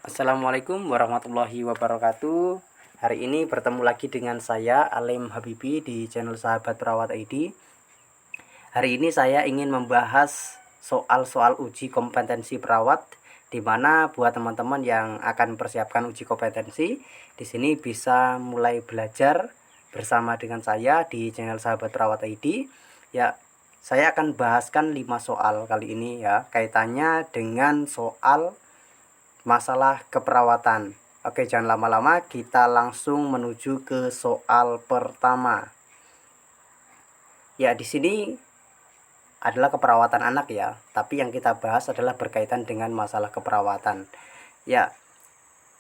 Assalamualaikum warahmatullahi wabarakatuh. Hari ini bertemu lagi dengan saya Alim Habibi di channel Sahabat Perawat ID. Hari ini saya ingin membahas soal-soal uji kompetensi perawat, di mana buat teman-teman yang akan mempersiapkan uji kompetensi, di sini bisa mulai belajar bersama dengan saya di channel Sahabat Perawat ID. Ya, saya akan bahaskan 5 soal kali ini ya, kaitannya dengan soal masalah keperawatan. Oke, jangan lama-lama, kita langsung menuju ke soal pertama. Ya, di sini adalah keperawatan anak ya, tapi yang kita bahas adalah berkaitan dengan masalah keperawatan. Ya,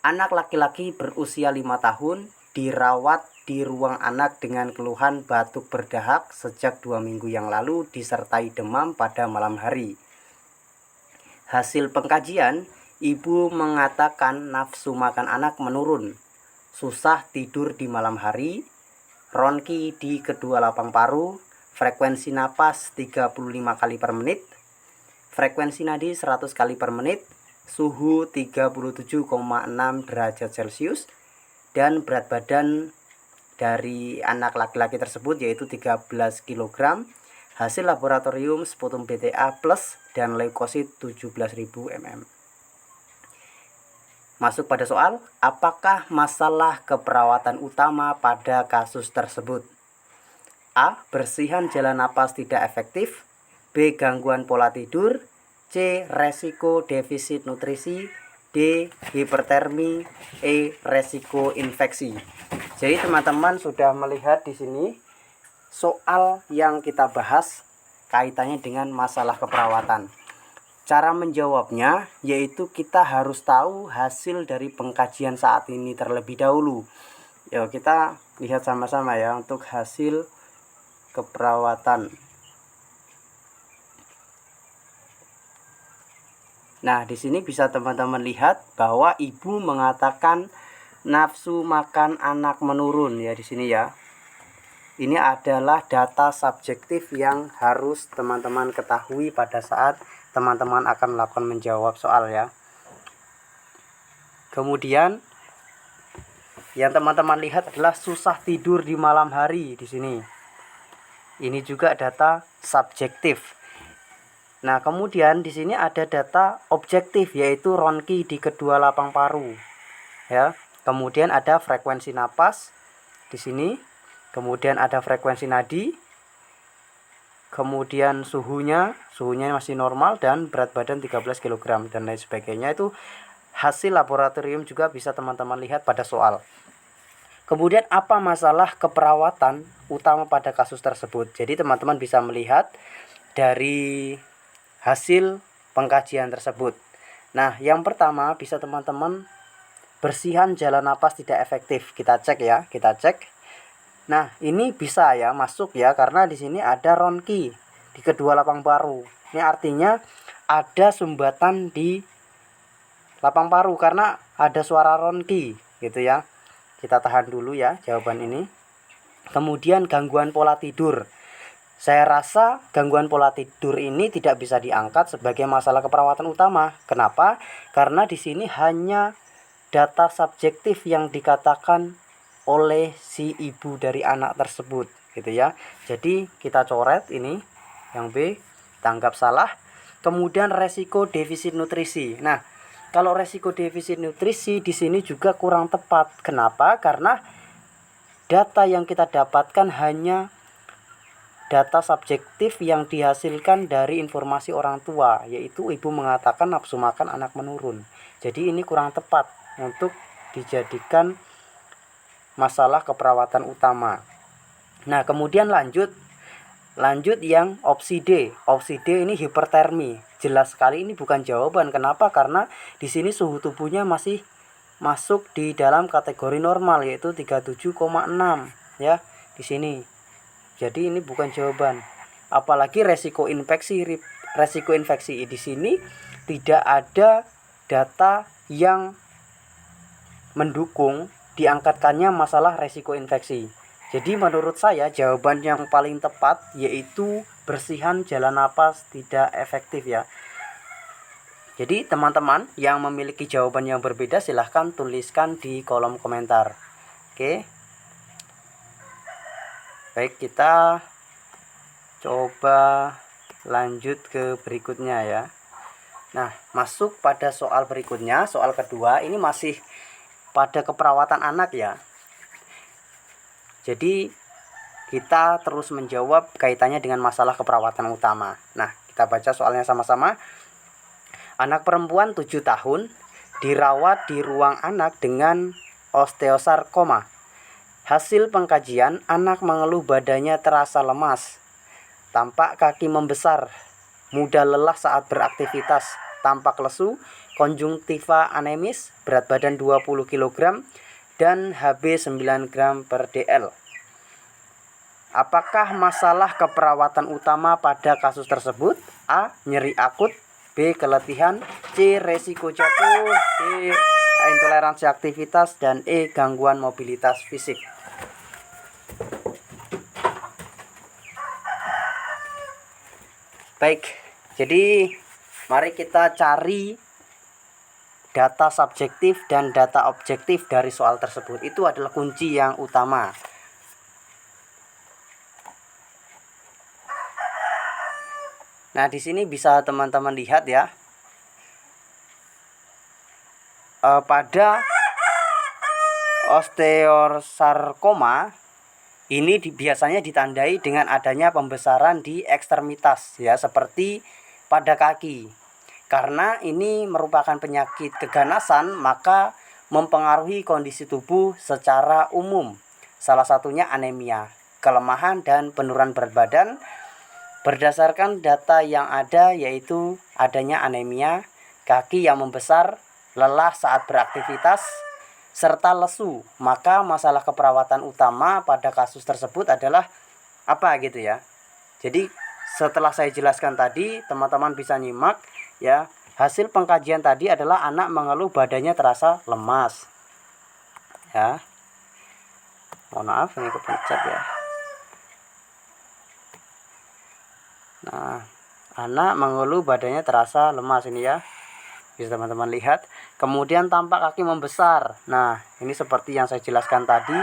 anak laki-laki berusia 5 tahun dirawat di ruang anak dengan keluhan batuk berdahak sejak 2 minggu yang lalu disertai demam pada malam hari. Hasil pengkajian, ibu mengatakan nafsu makan anak menurun, susah tidur di malam hari, ronki di kedua lapang paru, frekuensi napas 35 kali per menit, frekuensi nadi 100 kali per menit, suhu 37,6 derajat Celcius, dan berat badan dari anak laki-laki tersebut yaitu 13 kg. Hasil laboratorium sputum BTA plus dan leukosit 17.000 mm. Masuk pada soal, apakah masalah keperawatan utama pada kasus tersebut? A. Bersihan jalan napas tidak efektif. B. Gangguan pola tidur. C. Resiko defisit nutrisi. D. Hipertermi. E. Resiko infeksi. Jadi teman-teman sudah melihat di sini soal yang kita bahas kaitannya dengan masalah keperawatan. Cara menjawabnya yaitu kita harus tahu hasil dari pengkajian saat ini terlebih dahulu. Yuk kita lihat sama-sama ya untuk hasil keperawatan. Nah, di sini bisa teman-teman lihat bahwa ibu mengatakan nafsu makan anak menurun ya di sini ya. Ini adalah data subjektif yang harus teman-teman ketahui pada saat teman-teman akan melakukan menjawab soal ya. Kemudian yang teman-teman lihat adalah susah tidur di malam hari di sini. Ini juga data subjektif. Nah, kemudian di sini ada data objektif yaitu ronki di kedua lapang paru. Ya. Kemudian ada frekuensi napas di sini. Kemudian ada frekuensi nadi. Kemudian suhunya masih normal dan berat badan 13 kg dan lain sebagainya. Itu hasil laboratorium juga bisa teman-teman lihat pada soal. Kemudian apa masalah keperawatan utama pada kasus tersebut? Jadi teman-teman bisa melihat dari hasil pengkajian tersebut. Nah, yang pertama bisa teman-teman bersihan jalan napas tidak efektif. Kita cek ya, kita cek. Nah, ini bisa ya masuk ya karena di sini ada ronki di kedua lapang paru. Ini artinya ada sumbatan di lapang paru karena ada suara ronki gitu ya. Kita tahan dulu ya jawaban ini. Kemudian gangguan pola tidur. Saya rasa gangguan pola tidur ini tidak bisa diangkat sebagai masalah keperawatan utama. Kenapa? Karena di sini hanya data subjektif yang dikatakan oleh si ibu dari anak tersebut gitu ya. Jadi kita coret ini yang B, tanggap salah. Kemudian resiko defisit nutrisi. Nah, kalau resiko defisit nutrisi di sini juga kurang tepat. Kenapa? Karena data yang kita dapatkan hanya data subjektif yang dihasilkan dari informasi orang tua, yaitu ibu mengatakan nafsu makan anak menurun. Jadi ini kurang tepat untuk dijadikan masalah keperawatan utama. Nah, kemudian lanjut yang opsi D. Opsi D ini hipertermi. Jelas sekali ini bukan jawaban. Kenapa? Karena di sini suhu tubuhnya masih masuk di dalam kategori normal yaitu 37,6 ya di sini. Jadi ini bukan jawaban. Apalagi resiko infeksi di sini tidak ada data yang mendukung diangkatkannya masalah resiko infeksi. Jadi menurut saya jawaban yang paling tepat yaitu bersihan jalan napas tidak efektif ya. Jadi teman-teman yang memiliki jawaban yang berbeda silahkan tuliskan di kolom komentar. Oke. Baik, kita coba lanjut ke berikutnya ya. Nah, masuk pada soal berikutnya, soal kedua. Ini masih pada keperawatan anak ya. Jadi kita terus menjawab kaitannya dengan masalah keperawatan utama. Nah, kita baca soalnya sama-sama. Anak perempuan 7 tahun dirawat di ruang anak dengan osteosarkoma. Hasil pengkajian, anak mengeluh badannya terasa lemas, tampak kaki membesar, mudah lelah saat beraktivitas, tampak lesu, konjungtiva anemis, berat badan 20 kg, dan HB 9 gram per DL. Apakah masalah keperawatan utama pada kasus tersebut? A. Nyeri akut, B. Keletihan, C. Resiko jatuh, D. Intoleransi aktivitas, dan E. Gangguan mobilitas fisik. Baik, jadi mari kita cari data subjektif dan data objektif dari soal tersebut. Itu adalah kunci yang utama. Nah, di sini bisa teman-teman lihat ya. Pada osteosarkoma ini biasanya ditandai dengan adanya pembesaran di ekstremitas ya, seperti pada kaki. Karena ini merupakan penyakit keganasan, maka mempengaruhi kondisi tubuh secara umum. Salah satunya anemia, kelemahan, dan penurunan berat badan. Berdasarkan data yang ada, yaitu adanya anemia, kaki yang membesar, lelah saat beraktivitas, serta lesu, maka masalah keperawatan utama pada kasus tersebut adalah apa gitu ya. Jadi setelah saya jelaskan tadi, teman-teman bisa nyimak ya. Hasil pengkajian tadi adalah anak mengeluh badannya terasa lemas ya. Mohon maaf, ini kepencet ya. Nah, anak mengeluh badannya terasa lemas ini ya. Bisa teman-teman lihat. Kemudian tampak kaki membesar. Nah, ini seperti yang saya jelaskan tadi,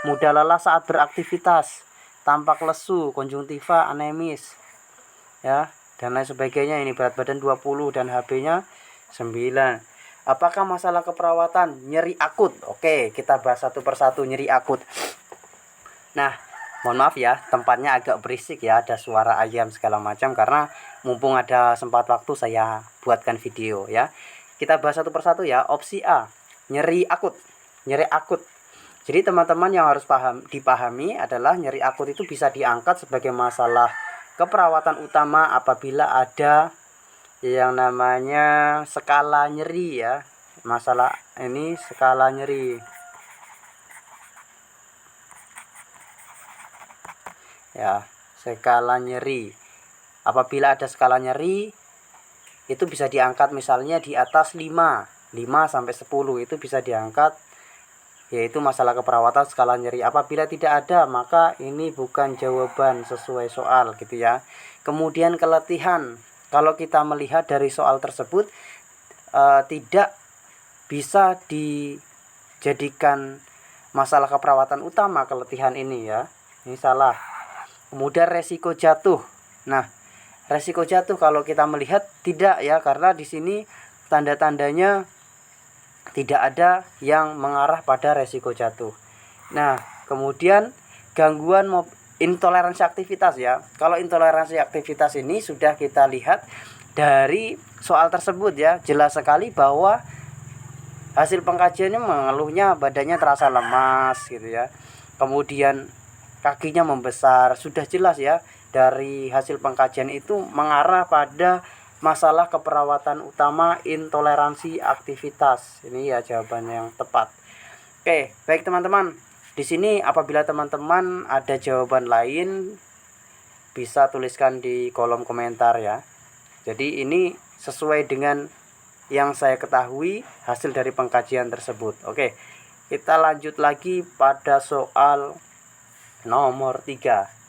mudah lelah saat beraktivitas, tampak lesu, konjungtiva anemis ya, dan lain sebagainya. Ini berat badan 20 dan HB-nya 9. Apakah masalah keperawatan? Nyeri akut. Oke, kita bahas satu persatu nyeri akut. Nah, mohon maaf ya, tempatnya agak berisik ya, ada suara ayam segala macam, karena mumpung ada sempat waktu saya buatkan video ya. Kita bahas satu persatu ya. Opsi A, nyeri akut. Nyeri akut. Jadi teman-teman yang harus dipahami adalah nyeri akut itu bisa diangkat sebagai masalah keperawatan utama apabila ada yang namanya skala nyeri ya. Masalah ini skala nyeri. Ya, skala nyeri. Apabila ada skala nyeri itu bisa diangkat misalnya di atas 5 sampai 10 itu bisa diangkat, yaitu masalah keperawatan skala nyeri. Apabila tidak ada, maka ini bukan jawaban sesuai soal gitu ya. Kemudian keletihan. Kalau kita melihat dari soal tersebut tidak bisa dijadikan masalah keperawatan utama keletihan ini ya. Ini salah. Kemudian resiko jatuh. Nah, resiko jatuh kalau kita melihat tidak ya, karena di sini tanda-tandanya tidak ada yang mengarah pada resiko jatuh. Nah, kemudian gangguan intoleransi aktivitas ya. Kalau intoleransi aktivitas ini sudah kita lihat dari soal tersebut ya, jelas sekali bahwa hasil pengkajiannya mengeluhnya badannya terasa lemas gitu ya. Kemudian kakinya membesar, sudah jelas ya. Dari hasil pengkajian itu mengarah pada masalah keperawatan utama intoleransi aktivitas. Ini ya jawaban yang tepat. Oke, baik teman-teman. Di sini apabila teman-teman ada jawaban lain bisa tuliskan di kolom komentar ya. Jadi ini sesuai dengan yang saya ketahui hasil dari pengkajian tersebut. Oke, kita lanjut lagi pada soal nomor 3.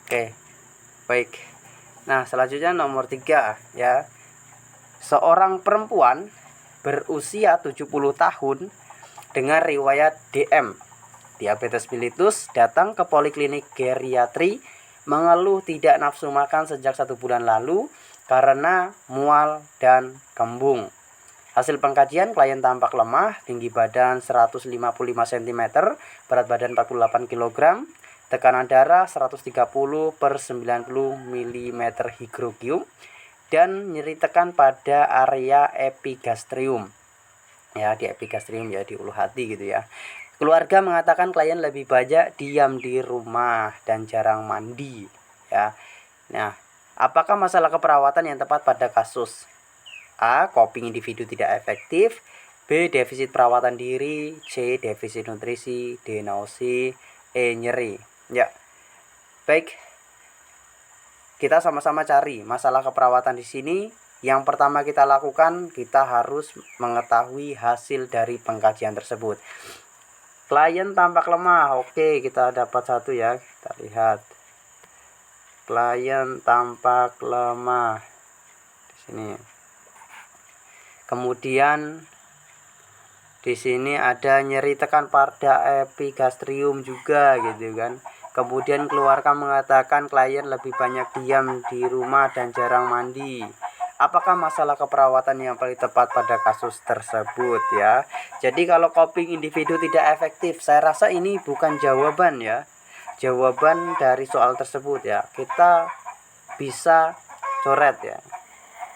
Oke, baik. Nah, selanjutnya nomor 3 ya. Seorang perempuan berusia 70 tahun dengan riwayat DM diabetes mellitus datang ke poliklinik geriatri mengeluh tidak nafsu makan sejak 1 bulan lalu karena mual dan kembung. Hasil pengkajian, klien tampak lemah, tinggi badan 155 cm, berat badan 48 kg, tekanan darah 130/90 mm Hg, dan nyeri tekan pada area epigastrium. Ya, di epigastrium ya, di ulu hati gitu ya. Keluarga mengatakan klien lebih banyak diam di rumah dan jarang mandi ya. Nah, apakah masalah keperawatan yang tepat pada kasus? A. Coping individu tidak efektif. B. Defisit perawatan diri. C. Defisit nutrisi. D. Nausea. E. Nyeri. Ya, baik. Kita sama-sama cari masalah keperawatan di sini. Yang pertama kita lakukan, kita harus mengetahui hasil dari pengkajian tersebut. Klien tampak lemah. Oke, kita dapat 1 ya. Kita lihat. Klien tampak lemah. Di sini. Kemudian di sini ada nyeri tekan pada epigastrium juga gitu kan. Kemudian keluarga mengatakan klien lebih banyak diam di rumah dan jarang mandi. Apakah masalah keperawatan yang paling tepat pada kasus tersebut ya? Jadi kalau coping individu tidak efektif, saya rasa ini bukan jawaban ya. Jawaban dari soal tersebut ya. Kita bisa coret ya.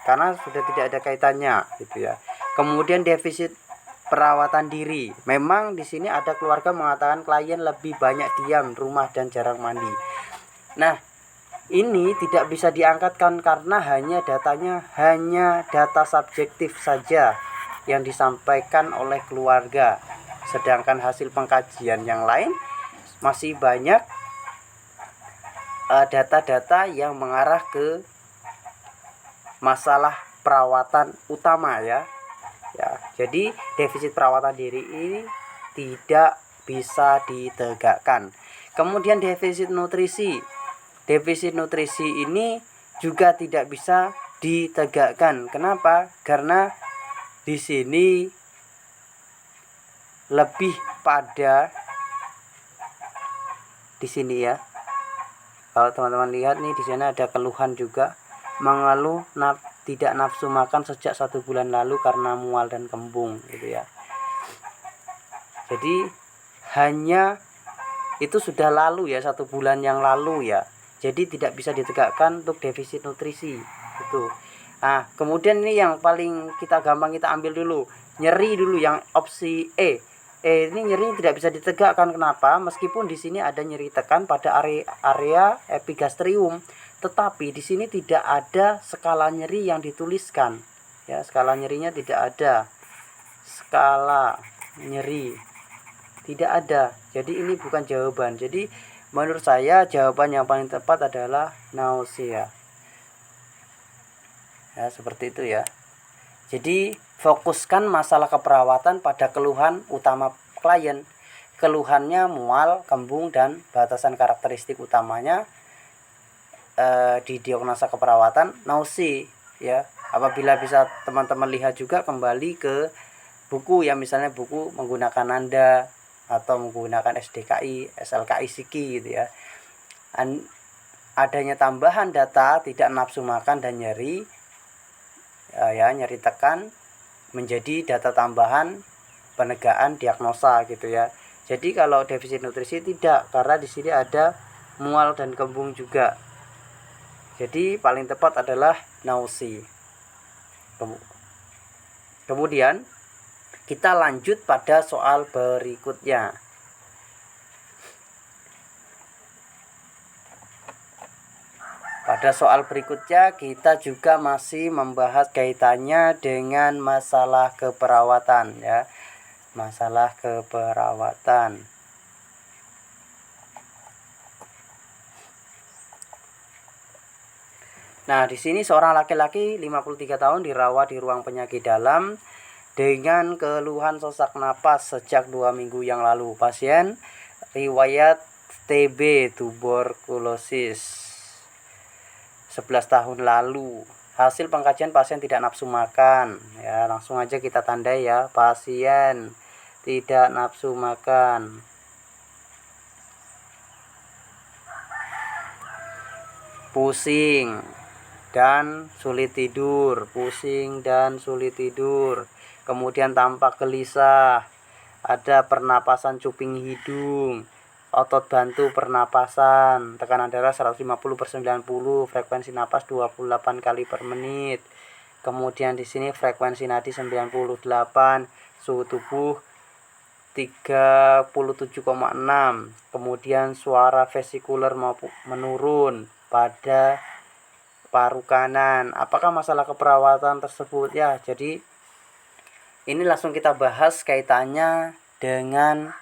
Karena sudah tidak ada kaitannya gitu ya. Kemudian defisit perawatan diri. Memang di sini ada keluarga mengatakan klien lebih banyak diam rumah dan jarang mandi. Nah, ini tidak bisa diangkatkan karena hanya data subjektif saja yang disampaikan oleh keluarga. Sedangkan hasil pengkajian yang lain masih banyak data-data yang mengarah ke masalah perawatan utama ya. Ya, jadi defisit perawatan diri ini tidak bisa ditegakkan. Kemudian defisit nutrisi. Defisit nutrisi ini juga tidak bisa ditegakkan. Kenapa? Karena di sini lebih pada di sini ya. Kalau teman-teman lihat nih, di sana ada keluhan juga, mengeluh tidak nafsu makan sejak 1 bulan lalu karena mual dan kembung gitu ya. Jadi hanya itu sudah lalu ya, 1 bulan yang lalu ya. Jadi tidak bisa ditegakkan untuk defisit nutrisi itu. Nah, kemudian ini yang paling gampang kita ambil dulu, nyeri dulu yang opsi E. Ini nyeri tidak bisa ditegakkan. Kenapa? Meskipun di sini ada nyeri tekan pada area epigastrium, tetapi di sini tidak ada skala nyeri yang dituliskan. Ya, skala nyerinya tidak ada. Skala nyeri tidak ada. Jadi ini bukan jawaban. Jadi menurut saya jawaban yang paling tepat adalah nausea. Ya, seperti itu ya. Jadi fokuskan masalah keperawatan pada keluhan utama klien. Keluhannya mual, kembung, dan batasan karakteristik utamanya di diagnosa keperawatan nausea ya. Apabila bisa teman-teman lihat juga kembali ke buku ya, misalnya buku menggunakan Nanda atau menggunakan SDKI, SLKI Psiki gitu ya. Adanya tambahan data tidak nafsu makan dan nyeri ya, nyeri tekan menjadi data tambahan penegakan diagnosa gitu ya. Jadi kalau defisit nutrisi tidak, karena di sini ada mual dan kembung juga. Jadi paling tepat adalah nausea. Kemudian kita lanjut pada soal berikutnya. Pada soal berikutnya kita juga masih membahas kaitannya dengan masalah keperawatan ya. Masalah keperawatan. Nah, di sini seorang laki-laki 53 tahun dirawat di ruang penyakit dalam dengan keluhan sesak napas sejak 2 minggu yang lalu. Pasien riwayat TB, tuberkulosis. 11 tahun lalu. Hasil pengkajian pasien tidak nafsu makan. Ya, langsung aja kita tandai ya, pasien tidak nafsu makan. Pusing dan sulit tidur, kemudian tampak gelisah, ada pernapasan cuping hidung, otot bantu pernapasan, tekanan darah 150/90, frekuensi napas 28 kali per menit. Kemudian di sini frekuensi nadi 98, suhu tubuh 37,6. Kemudian suara vesikuler menurun pada paru kanan. Apakah masalah keperawatan tersebut? Ya, jadi ini langsung kita bahas kaitannya dengan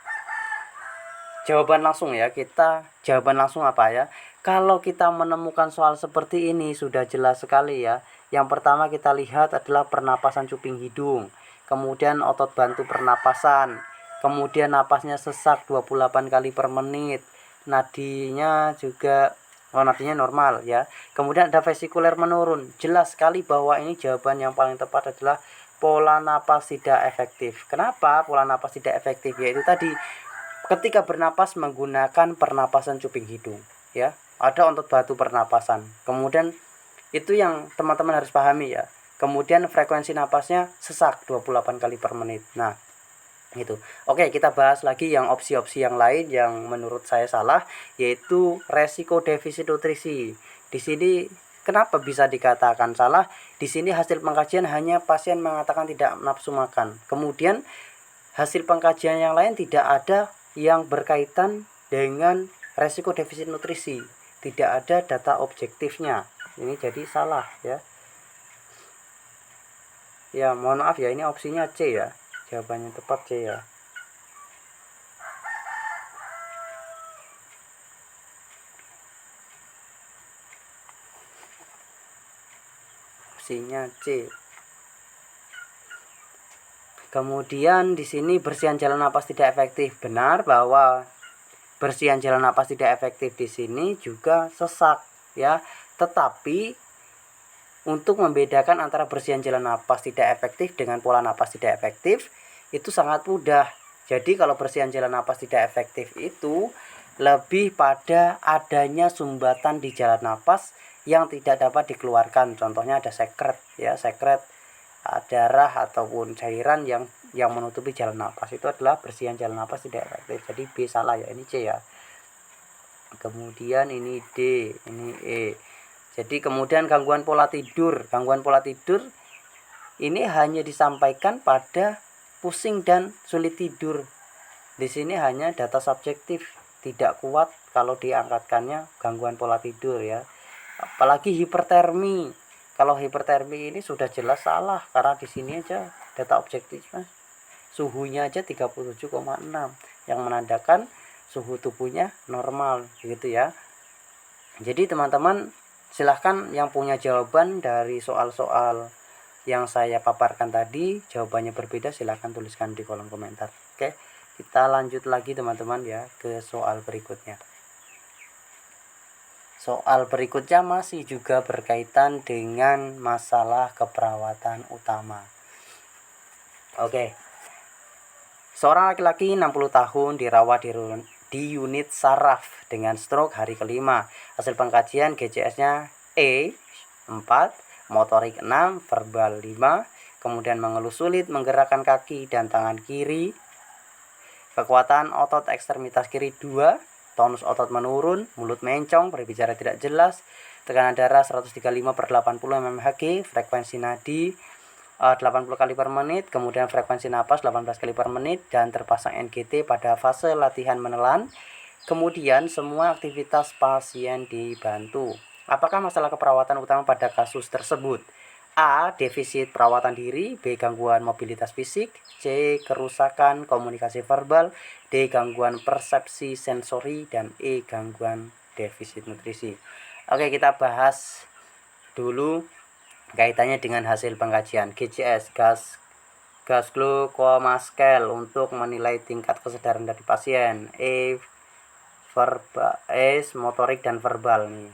jawaban langsung ya. Kita jawaban langsung apa ya? Kalau kita menemukan soal seperti ini sudah jelas sekali ya. Yang pertama kita lihat adalah pernapasan cuping hidung, kemudian otot bantu pernapasan, kemudian napasnya sesak 28 kali per menit, nadinya juga nadinya normal ya. Kemudian ada vesikuler menurun. Jelas sekali bahwa ini jawaban yang paling tepat adalah pola napas tidak efektif. Kenapa pola napas tidak efektif? Yaitu tadi ketika bernapas menggunakan pernapasan cuping hidung ya. Ada otot batu pernapasan. Kemudian itu yang teman-teman harus pahami ya. Kemudian frekuensi napasnya sesak 28 kali per menit. Nah, gitu. Oke, kita bahas lagi yang opsi-opsi yang lain yang menurut saya salah, yaitu resiko defisit nutrisi. Di sini kenapa bisa dikatakan salah? Di sini hasil pengkajian hanya pasien mengatakan tidak nafsu makan. Kemudian hasil pengkajian yang lain tidak ada yang berkaitan dengan resiko defisit nutrisi. Tidak ada data objektifnya. Ini jadi salah ya. Ya, mohon maaf ya, ini opsinya C ya. Jawabannya tepat C ya. Opsinya C. Kemudian di sini bersihan jalan napas tidak efektif. Benar bahwa bersihan jalan napas tidak efektif di sini juga sesak ya. Tetapi untuk membedakan antara bersihan jalan napas tidak efektif dengan pola napas tidak efektif itu sangat mudah. Jadi kalau bersihan jalan napas tidak efektif itu lebih pada adanya sumbatan di jalan napas yang tidak dapat dikeluarkan. Contohnya ada sekret ya, sekret darah ataupun cairan yang menutupi jalan napas. Itu adalah bersihan jalan napas tidak efektif. Jadi B salah ya, ini C ya. Kemudian ini D, ini E. Jadi kemudian gangguan pola tidur. Gangguan pola tidur ini hanya disampaikan pada pusing dan sulit tidur. Di sini hanya data subjektif, tidak kuat kalau diangkatkannya gangguan pola tidur ya. Apalagi hipertermi. Kalau hipertermi ini sudah jelas salah karena di sini aja data objektif Mas. Suhunya aja 37,6 yang menandakan suhu tubuhnya normal gitu ya. Jadi teman-teman silahkan yang punya jawaban dari soal-soal yang saya paparkan tadi, jawabannya berbeda, silahkan tuliskan di kolom komentar. Oke, kita lanjut lagi teman-teman ya ke soal berikutnya. Soal berikutnya masih juga berkaitan dengan masalah keperawatan utama. Oke. Seorang laki-laki 60 tahun dirawat di unit saraf dengan stroke hari kelima. Hasil pengkajian GCS-nya E 4, motorik 6, verbal 5, kemudian mengeluh sulit menggerakkan kaki dan tangan kiri, kekuatan otot ekstremitas kiri 2, tonus otot menurun, mulut mencong, berbicara tidak jelas, tekanan darah 135/80 mmHg, frekuensi nadi 80 kali per menit, kemudian frekuensi napas 18 kali per menit, dan terpasang NGT pada fase latihan menelan. Kemudian semua aktivitas pasien dibantu. Apakah masalah keperawatan utama pada kasus tersebut? A. Defisit perawatan diri, B. Gangguan mobilitas fisik, C. Kerusakan komunikasi verbal, D. Gangguan persepsi sensori, dan E. Gangguan defisit nutrisi. Oke, kita bahas dulu kaitannya dengan hasil pengkajian GCS, Glasgow Scale untuk menilai tingkat kesadaran dari pasien. E motorik dan verbal nih.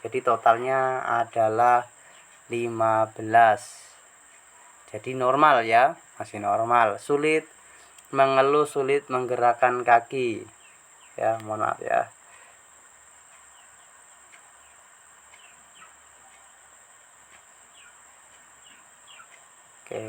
Jadi totalnya adalah 15. Jadi normal ya, masih normal. Sulit mengeluh, sulit menggerakkan kaki. Ya, mohon maaf ya. Oke.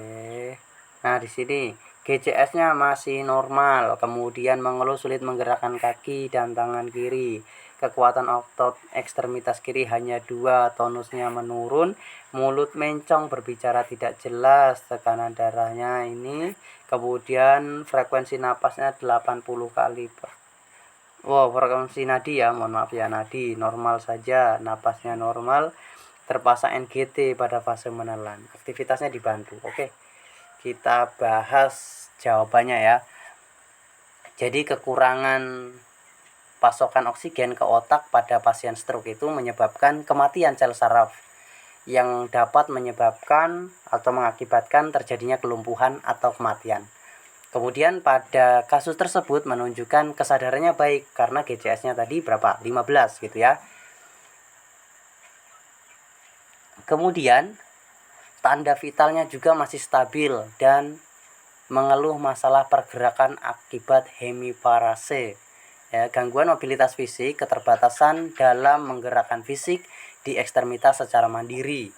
Nah, di sini GCS-nya masih normal, kemudian mengeluh sulit menggerakkan kaki dan tangan kiri. Kekuatan otot ekstremitas kiri hanya 2, tonusnya menurun, mulut mencong, berbicara tidak jelas, tekanan darahnya ini, kemudian frekuensi napasnya 80 kali per. Wow, frekuensi nadi ya, mohon maaf ya, nadi normal saja, napasnya normal, terpasang NGT pada fase menelan. Aktivitasnya dibantu. Oke. Kita bahas jawabannya ya. Jadi kekurangan pasokan oksigen ke otak pada pasien stroke itu menyebabkan kematian sel saraf yang dapat menyebabkan atau mengakibatkan terjadinya kelumpuhan atau kematian. Kemudian pada kasus tersebut menunjukkan kesadarannya baik karena GCS-nya tadi berapa? 15 gitu ya. Kemudian tanda vitalnya juga masih stabil dan mengeluh masalah pergerakan akibat hemiparese. Ya, gangguan mobilitas fisik, keterbatasan dalam menggerakkan fisik di ekstremitas secara mandiri.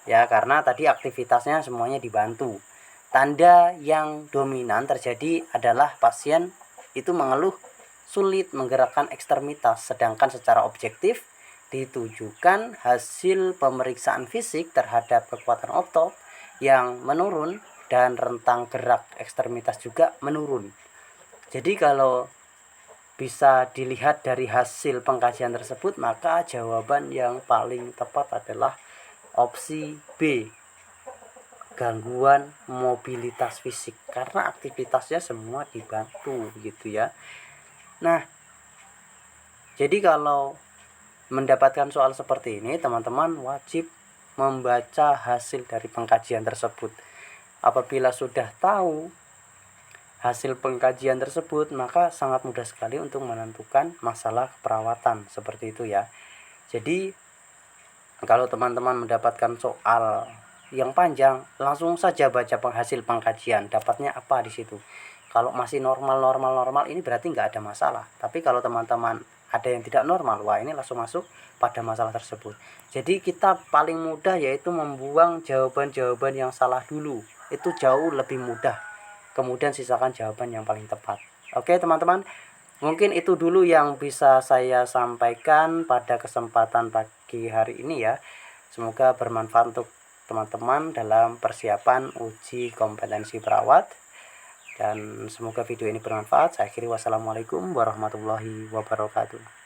Ya, karena tadi aktivitasnya semuanya dibantu. Tanda yang dominan terjadi adalah pasien itu mengeluh sulit menggerakkan ekstremitas, sedangkan secara objektif ditujukan hasil pemeriksaan fisik terhadap kekuatan otot yang menurun dan rentang gerak ekstremitas juga menurun. Jadi kalau bisa dilihat dari hasil pengkajian tersebut, maka jawaban yang paling tepat adalah opsi B, gangguan mobilitas fisik, karena aktivitasnya semua dibantu gitu ya. Nah, jadi kalau mendapatkan soal seperti ini, teman-teman wajib membaca hasil dari pengkajian tersebut. Apabila sudah tahu hasil pengkajian tersebut, maka sangat mudah sekali untuk menentukan masalah perawatan seperti itu ya. Jadi kalau teman-teman mendapatkan soal yang panjang, langsung saja baca hasil pengkajian, dapatnya apa di situ. Kalau masih normal ini berarti nggak ada masalah. Tapi kalau teman-teman ada yang tidak normal, wah ini langsung masuk pada masalah tersebut. Jadi kita paling mudah yaitu membuang jawaban-jawaban yang salah dulu. Itu jauh lebih mudah. Kemudian sisakan jawaban yang paling tepat. Oke teman-teman, mungkin itu dulu yang bisa saya sampaikan pada kesempatan pagi hari ini ya. Semoga bermanfaat untuk teman-teman dalam persiapan uji kompetensi perawat. Dan semoga video ini bermanfaat. Saya akhiri, wassalamualaikum warahmatullahi wabarakatuh.